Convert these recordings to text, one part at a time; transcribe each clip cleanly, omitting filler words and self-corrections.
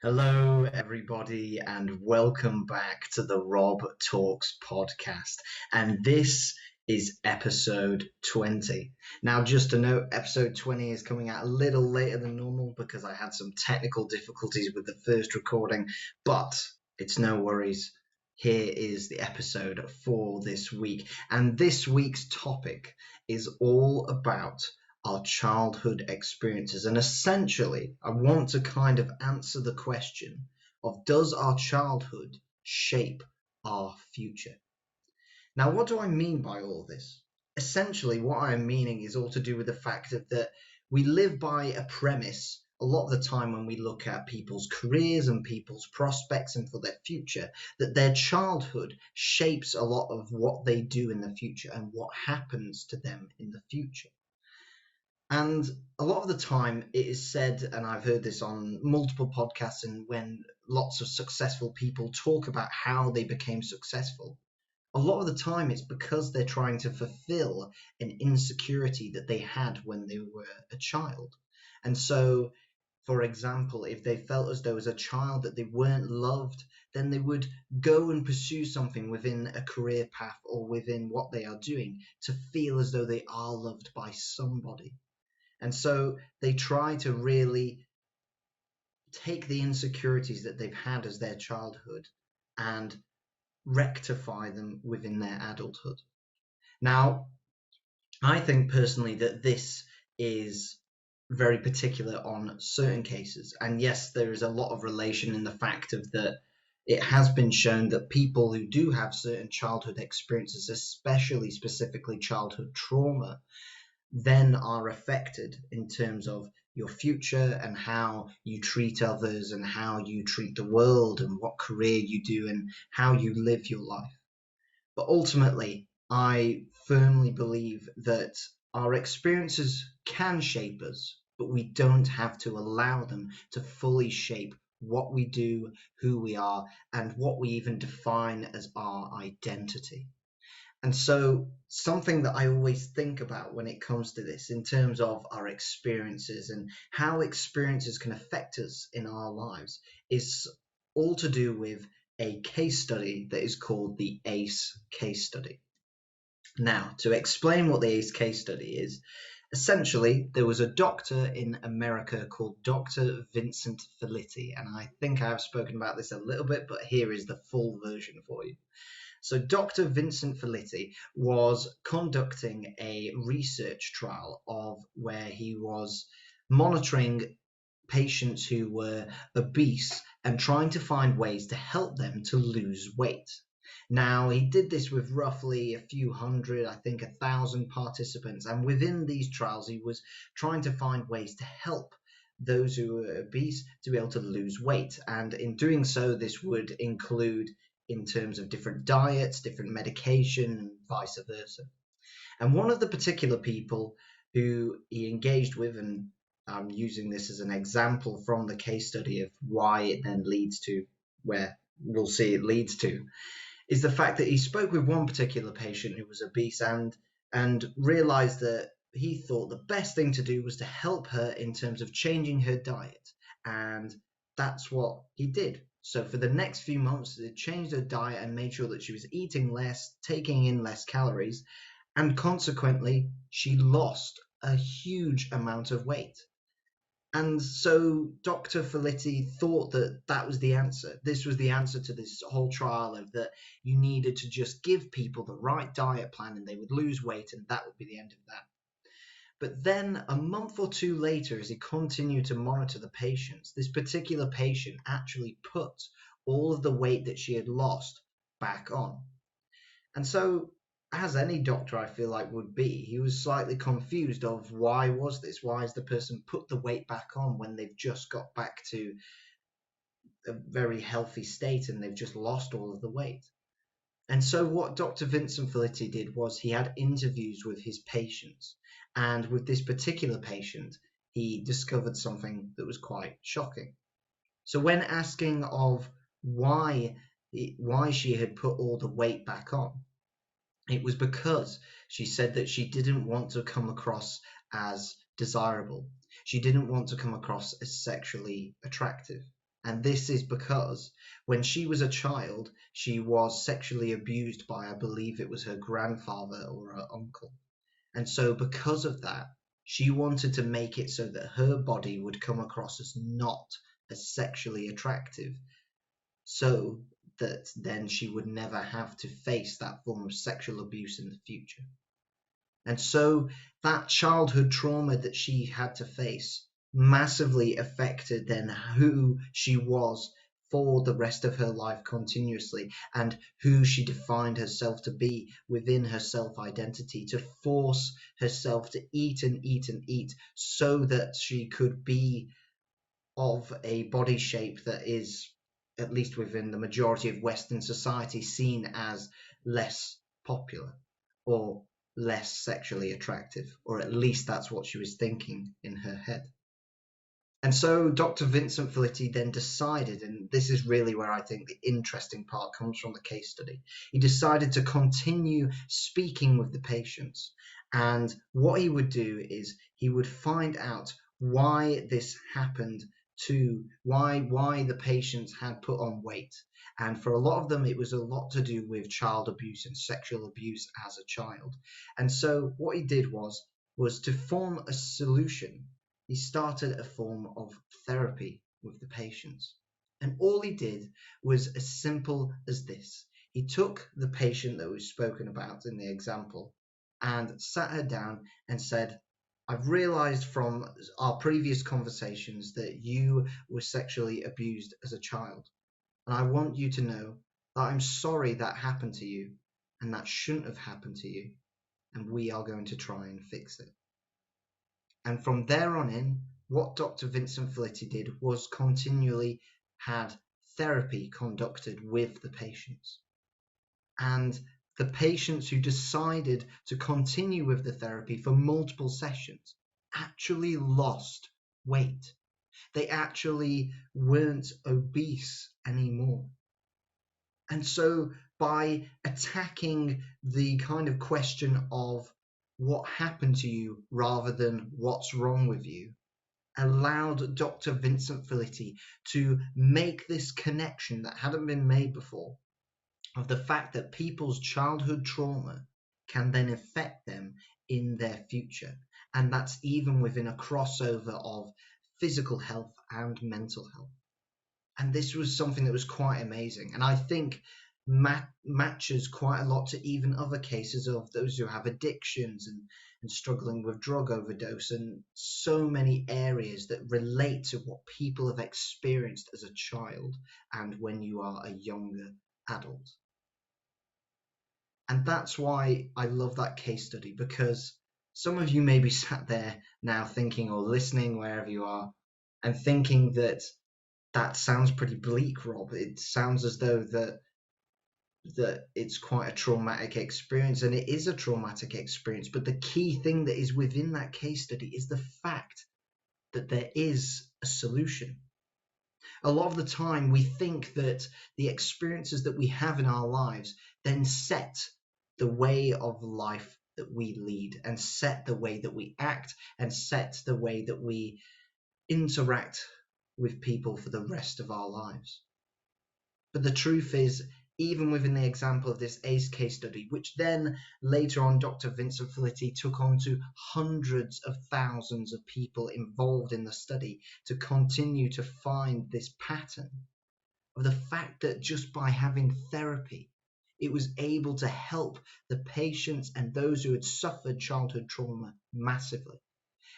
Hello, everybody, and welcome back to the Rob Talks podcast. And this is episode 20. Now, just to note, episode 20 is coming out a little later than normal because I had some technical difficulties with the first recording, but it's no worries. Here is the episode for this week. And this week's topic is all about our childhood experiences. And essentially, I want to kind of answer the question of, does our childhood shape our future? Now, what do I mean by all this? Essentially, what I'm meaning is all to do with the fact that we live by a premise a lot of the time when we look at people's careers and people's prospects and for their future, that their childhood shapes a lot of what they do in the future and what happens to them in the future. And a lot of the time it is said, and I've heard this on multiple podcasts, and when lots of successful people talk about how they became successful, a lot of the time it's because they're trying to fulfill an insecurity that they had when they were a child. And so, for example, if they felt as though as a child that they weren't loved, then they would go and pursue something within a career path or within what they are doing to feel as though they are loved by somebody. And so they try to really take the insecurities that they've had as their childhood and rectify them within their adulthood. Now, I think personally that this is very particular on certain cases. And yes, there is a lot of relation in the fact of that it has been shown that people who do have certain childhood experiences, especially specifically childhood trauma, then are affected in terms of your future and how you treat others and how you treat the world and what career you do and how you live your life. But ultimately, I firmly believe that our experiences can shape us, but we don't have to allow them to fully shape what we do, who we are, and what we even define as our identity. And so, something that I always think about when it comes to this, in terms of our experiences and how experiences can affect us in our lives, is all to do with a case study that is called the ACE case study. Now, to explain what the ACE case study is, essentially, there was a doctor in America called Dr. Vincent Felitti, and I think I've spoken about this a little bit, but here is the full version for you. So Dr. Vincent Felitti was conducting a research trial of where he was monitoring patients who were obese and trying to find ways to help them to lose weight. Now, he did this with roughly a few hundred, I think 1,000 participants, and within these trials, he was trying to find ways to help those who were obese to be able to lose weight. And in doing so, this would include in terms of different diets, different medication, and vice versa. And one of the particular people who he engaged with, and I'm using this as an example from the case study of why it then leads to where we'll see it leads to, is the fact that he spoke with one particular patient who was obese and realized that he thought the best thing to do was to help her in terms of changing her diet. And that's what he did. So for the next few months, they changed her diet and made sure that she was eating less, taking in less calories, and consequently, she lost a huge amount of weight. And so Dr. Felitti thought that that was the answer. This was the answer to this whole trial of that you needed to just give people the right diet plan and they would lose weight and that would be the end of that. But then a month or two later, as he continued to monitor the patients, this particular patient actually put all of the weight that she had lost back on. And so, as any doctor I feel like would be, he was slightly confused of why was this? Why has the person put the weight back on when they've just got back to a very healthy state and they've just lost all of the weight? And so what Dr. Vincent Felitti did was he had interviews with his patients. And with this particular patient, he discovered something that was quite shocking. So when asking of why she had put all the weight back on, it was because she said that she didn't want to come across as desirable. She didn't want to come across as sexually attractive. And this is because when she was a child, she was sexually abused by, I believe it was her grandfather or her uncle. And so, because of that, she wanted to make it so that her body would come across as not as sexually attractive, so that then she would never have to face that form of sexual abuse in the future. And so that childhood trauma that she had to face massively affected then who she was for the rest of her life continuously, and who she defined herself to be within her self-identity, to force herself to eat and eat and eat so that she could be of a body shape that is, at least within the majority of Western society, seen as less popular or less sexually attractive, or at least that's what she was thinking in her head. And so Dr. Vincent Felitti then decided, and this is really where I think the interesting part comes from the case study, he decided to continue speaking with the patients. And what he would do is he would find out why this happened, to why the patients had put on weight. And for a lot of them, it was a lot to do with child abuse and sexual abuse as a child. And so what he did was to form a solution. He started a form of therapy with the patients. And all he did was as simple as this. He took the patient that was spoken about in the example and sat her down and said, I've realized from our previous conversations that you were sexually abused as a child. And I want you to know that I'm sorry that happened to you, and that shouldn't have happened to you. And we are going to try and fix it. And from there on in, what Dr. Vincent Felitti did was continually had therapy conducted with the patients. And the patients who decided to continue with the therapy for multiple sessions actually lost weight. They actually weren't obese anymore. And so by attacking the kind of question of what happened to you rather than what's wrong with you, allowed Dr. Vincent Felitti to make this connection that hadn't been made before, of the fact that people's childhood trauma can then affect them in their future. And that's even within a crossover of physical health and mental health. And this was something that was quite amazing, and I think matches quite a lot to even other cases of those who have addictions and struggling with drug overdose, and so many areas that relate to what people have experienced as a child and when you are a younger adult. And that's why I love that case study, because some of you may be sat there now thinking, or listening wherever you are, and thinking that that sounds pretty bleak, Rob. It sounds as though that it's quite a traumatic experience, and it is a traumatic experience. But the key thing that is within that case study is the fact that there is a solution. A lot of the time, we think that the experiences that we have in our lives then set the way of life that we lead, and set the way that we act, and set the way that we interact with people for the rest of our lives. But the truth is, even within the example of this ACE case study, which then later on Dr. Vincent Felitti took on to hundreds of thousands of people involved in the study to continue to find this pattern of the fact that just by having therapy, it was able to help the patients and those who had suffered childhood trauma massively.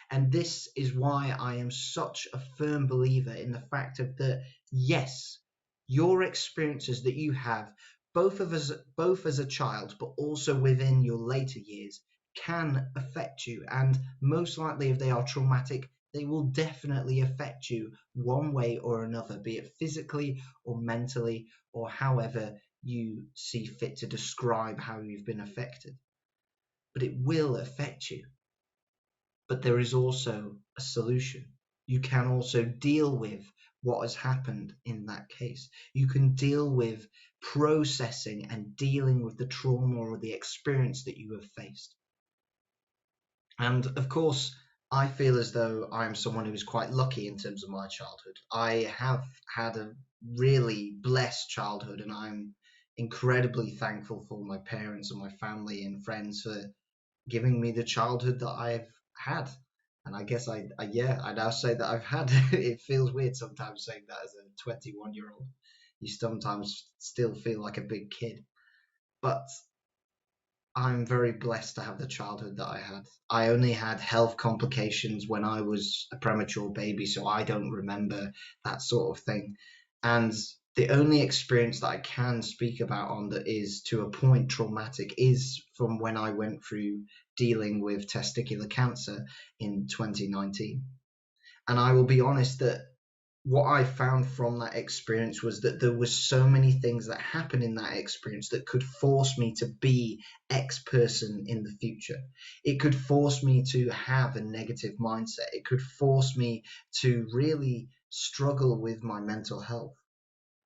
And this is why I am such a firm believer in the fact of that, yes, your experiences that you have, both as a child, but also within your later years, can affect you. And most likely, if they are traumatic, they will definitely affect you one way or another, be it physically or mentally, or however you see fit to describe how you've been affected. But it will affect you. But there is also a solution. You can also deal with what has happened in that case. You can deal with processing and dealing with the trauma or the experience that you have faced. And of course, I feel as though I'm someone who is quite lucky in terms of my childhood. I have had a really blessed childhood, and I'm incredibly thankful for my parents and my family and friends for giving me the childhood that I've had. And I guess yeah, I now say that I've had. It feels weird sometimes saying that as a 21-year-old. You sometimes still feel like a big kid. But I'm very blessed to have the childhood that I had. I only had health complications when I was a premature baby, so I don't remember that sort of thing. And the only experience that I can speak about on that is to a point traumatic is from when I went through dealing with testicular cancer in 2019. And I will be honest that what I found from that experience was that there was so many things that happened in that experience that could force me to be X person in the future. It could force me to have a negative mindset. It could force me to really struggle with my mental health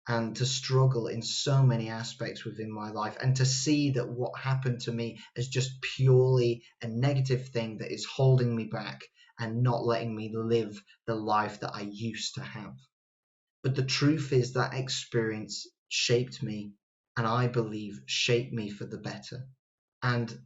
and to struggle in so many aspects within my life, and to see that what happened to me is just purely a negative thing that is holding me back and not letting me live the life that I used to have. But the truth is that experience shaped me, and I believe shaped me for the better. And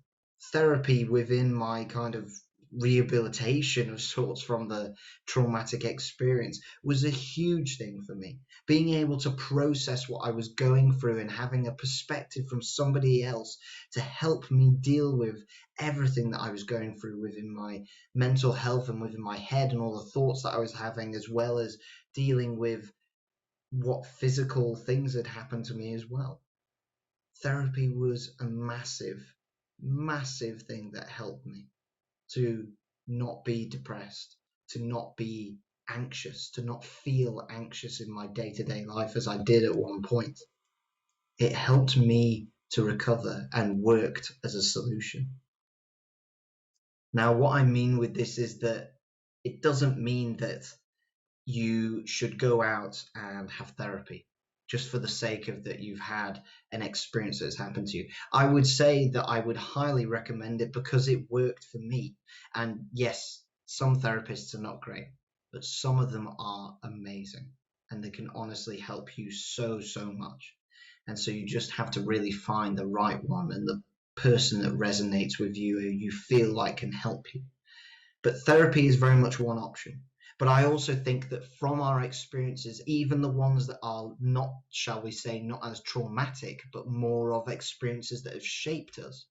therapy within my kind of rehabilitation of sorts from the traumatic experience was a huge thing for me. Being able to process what I was going through and having a perspective from somebody else to help me deal with everything that I was going through within my mental health and within my head and all the thoughts that I was having, as well as dealing with what physical things had happened to me as well. Therapy was a massive, massive thing that helped me to not be depressed, to not be anxious, to not feel anxious in my day to day life as I did at one point. It helped me to recover and worked as a solution. Now, what I mean with this is that it doesn't mean that you should go out and have therapy just for the sake of that you've had an experience that's happened to you. I would say that I would highly recommend it because it worked for me. And yes, some therapists are not great, but some of them are amazing and they can honestly help you so, so much. And so you just have to really find the right one and the person that resonates with you, who you feel like can help you. But therapy is very much one option. But I also think that from our experiences, even the ones that are not, shall we say, not as traumatic, but more of experiences that have shaped us,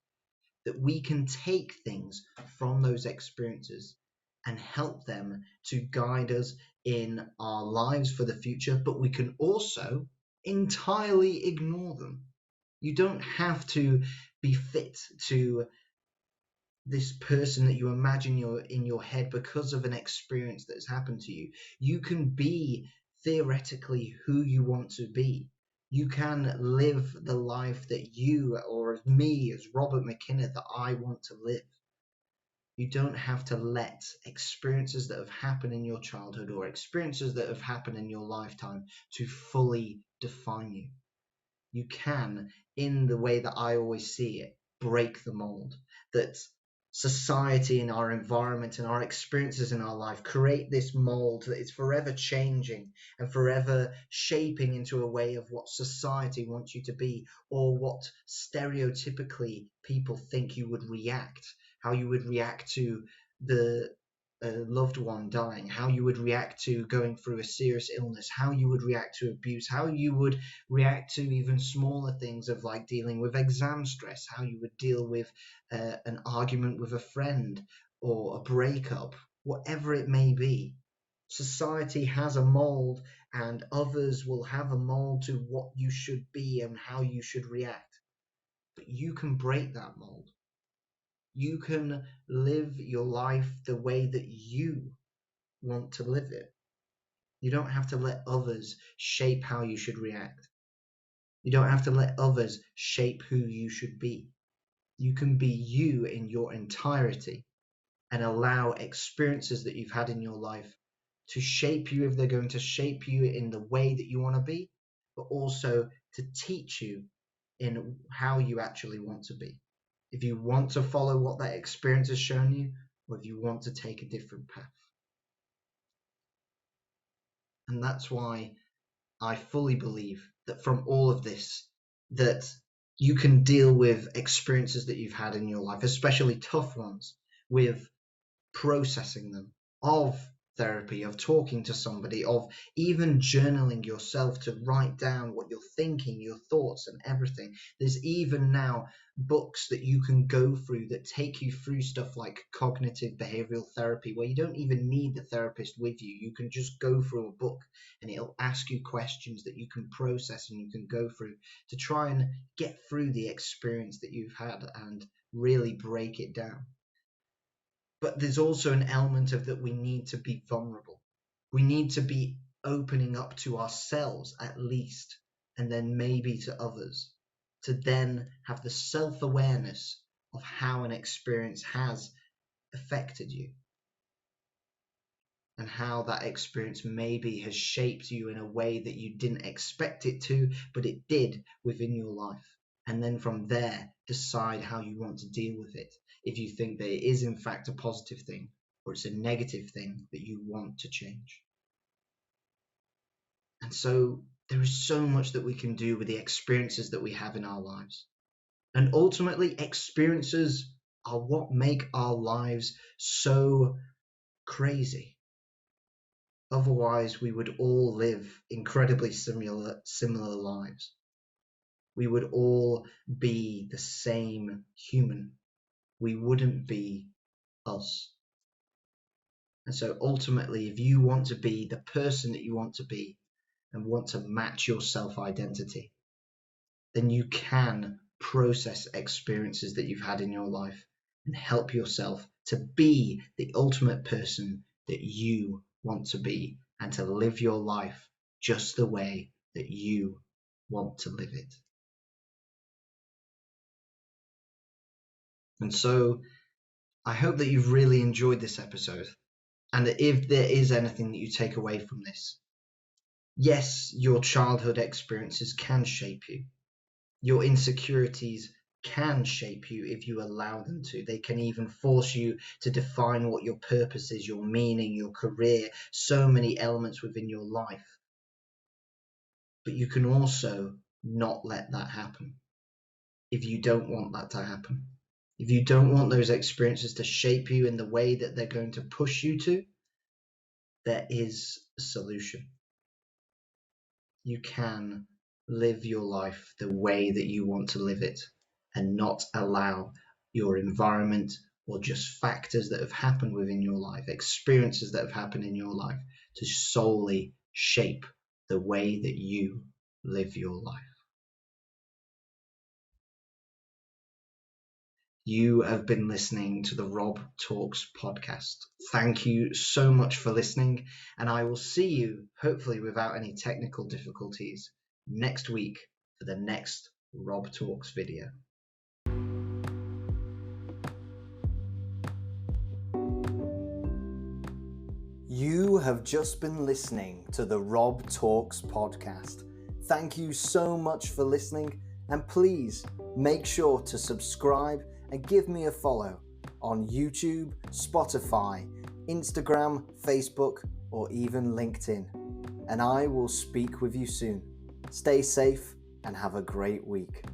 that we can take things from those experiences and help them to guide us in our lives for the future, but we can also entirely ignore them. You don't have to be fit to this person that you imagine you're in your head because of an experience that has happened to you. You can be theoretically who you want to be. You can live the life that you, or as me, as Robert McKinnon, that I want to live. You don't have to let experiences that have happened in your childhood or experiences that have happened in your lifetime to fully define you. You can, in the way that I always see it, break the mold. That society and our environment and our experiences in our life create this mold that is forever changing and forever shaping into a way of what society wants you to be, or what stereotypically people think you would react, how you would react to the loved one dying, how you would react to going through a serious illness, how you would react to abuse, how you would react to even smaller things of like dealing with exam stress, how you would deal with an argument with a friend or a breakup, whatever it may be. Society has a mold, and others will have a mold to what you should be and how you should react. But you can break that mold. You can live your life the way that you want to live it. You don't have to let others shape how you should react. You don't have to let others shape who you should be. You can be you in your entirety and allow experiences that you've had in your life to shape you if they're going to shape you in the way that you want to be, but also to teach you in how you actually want to be. If you want to follow what that experience has shown you, or if you want to take a different path. And that's why I fully believe that from all of this, that you can deal with experiences that you've had in your life, especially tough ones, with processing them, of therapy, of talking to somebody, of even journaling yourself to write down what you're thinking, your thoughts, and everything. There's even now books that you can go through that take you through stuff like cognitive behavioral therapy, where you don't even need the therapist with you. You can just go through a book and it'll ask you questions that you can process and you can go through to try and get through the experience that you've had and really break it down. But there's also an element of that we need to be vulnerable. We need to be opening up to ourselves at least, and then maybe to others, to then have the self-awareness of how an experience has affected you and how that experience maybe has shaped you in a way that you didn't expect it to, but it did within your life. And then from there, decide how you want to deal with it. If you think that it is in fact a positive thing or it's a negative thing that you want to change. And so there is so much that we can do with the experiences that we have in our lives. And ultimately, experiences are what make our lives so crazy. Otherwise, we would all live incredibly similar lives. We would all be the same human. We wouldn't be us. And so ultimately, if you want to be the person that you want to be and want to match your self-identity, then you can process experiences that you've had in your life and help yourself to be the ultimate person that you want to be and to live your life just the way that you want to live it. And so I hope that you've really enjoyed this episode, and that if there is anything that you take away from this, yes, your childhood experiences can shape you. Your insecurities can shape you if you allow them to. They can even force you to define what your purpose is, your meaning, your career, so many elements within your life. But you can also not let that happen if you don't want that to happen. If you don't want those experiences to shape you in the way that they're going to push you to, there is a solution. You can live your life the way that you want to live it and not allow your environment or just factors that have happened within your life, experiences that have happened in your life, to solely shape the way that you live your life. You have been listening to the Rob Talks podcast. Thank you so much for listening, and I will see you, hopefully without any technical difficulties, next week for the next Rob Talks video. You have just been listening to the Rob Talks podcast. Thank you so much for listening, and please make sure to subscribe and give me a follow on YouTube, Spotify, Instagram, Facebook, or even LinkedIn. And I will speak with you soon. Stay safe and have a great week.